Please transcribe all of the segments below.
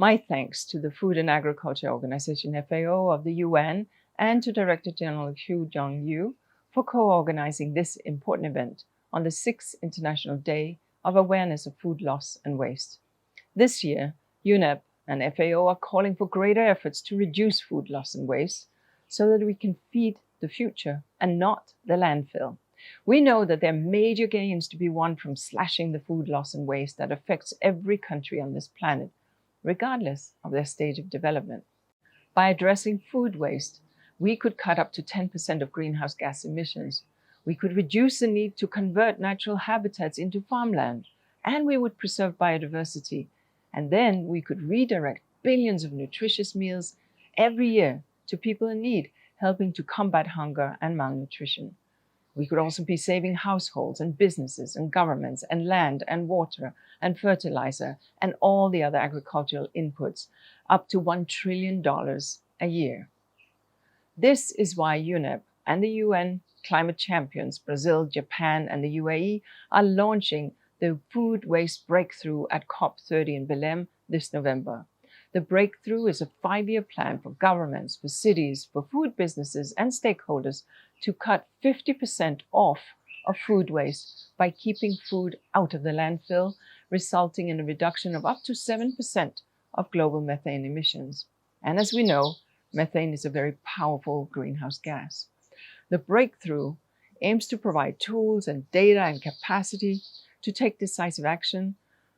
My thanks to the Food and Agriculture Organization FAO of the UN and to Director General Hugh Jong-yu for co-organizing this important event on the 6th International Day of Awareness of Food Loss and Waste. This year, UNEP and FAO are calling for greater efforts to reduce food loss and waste so that we can feed the future and not the landfill. We know that there are major gains to be won from slashing the food loss and waste that affects every country on this planet, regardless of their stage of development. By addressing food waste, we could cut up to 10% of greenhouse gas emissions. We could reduce the need to convert natural habitats into farmland, and we would preserve biodiversity. And then we could redirect billions of nutritious meals every year to people in need, helping to combat hunger and malnutrition. We could also be saving households and businesses and governments and land and water and fertilizer and all the other agricultural inputs up to $1 trillion a year. This is why UNEP and the UN climate champions, Brazil, Japan, and the UAE are launching the Food Waste Breakthrough at COP30 in Belém this November. The breakthrough is a 5-year plan for governments, for cities, for food businesses and stakeholders to cut 50% off of food waste by keeping food out of the landfill, resulting in a reduction of up to 7% of global methane emissions. And as we know, methane is a very powerful greenhouse gas. The breakthrough aims to provide tools and data and capacity to take decisive action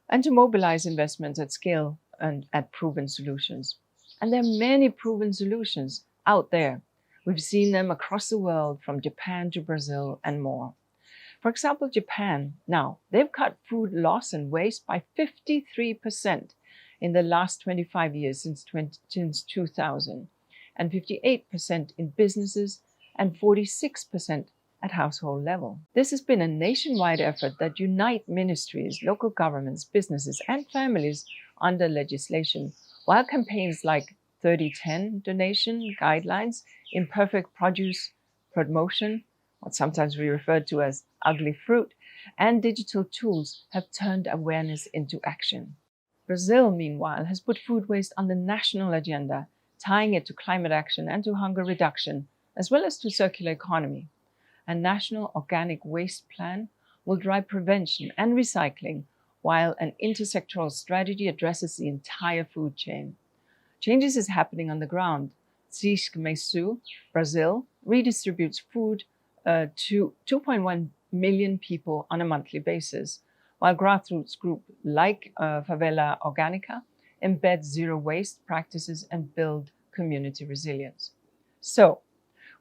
and to mobilize investments at scale and at proven solutions. And there are many proven solutions out there. We've seen them across the world, from Japan to Brazil and more. For example, Japan, now, they've cut food loss and waste by 53% in the last 25 years since 2000, and 58% in businesses and 46% at household level. This has been a nationwide effort that unites ministries, local governments, businesses, and families under legislation, while campaigns like 3010 donation guidelines, imperfect produce promotion, what sometimes we refer to as ugly fruit, and digital tools have turned awareness into action. Brazil, meanwhile, has put food waste on the national agenda, tying it to climate action and to hunger reduction, as well as to circular economy. A national organic waste plan will drive prevention and recycling, while an intersectoral strategy addresses the entire food chain. Changes is happening on the ground. Cisco, Brazil, redistributes food to 2.1 million people on a monthly basis, while grassroots groups like Favela Orgânica embed zero waste practices and build community resilience. So,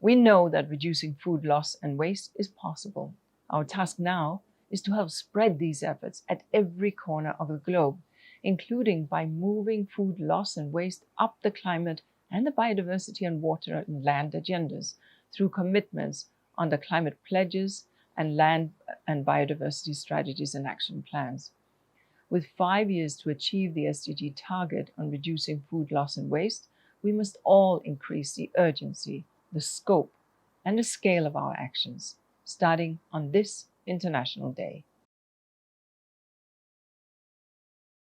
we know that reducing food loss and waste is possible. Our task now is to help spread these efforts at every corner of the globe, including by moving food loss and waste up the climate and the biodiversity and water and land agendas through commitments under climate pledges and land and biodiversity strategies and action plans. With 5 years to achieve the SDG target on reducing food loss and waste, we must all increase the urgency, the scope, and the scale of our actions, starting on this International Day.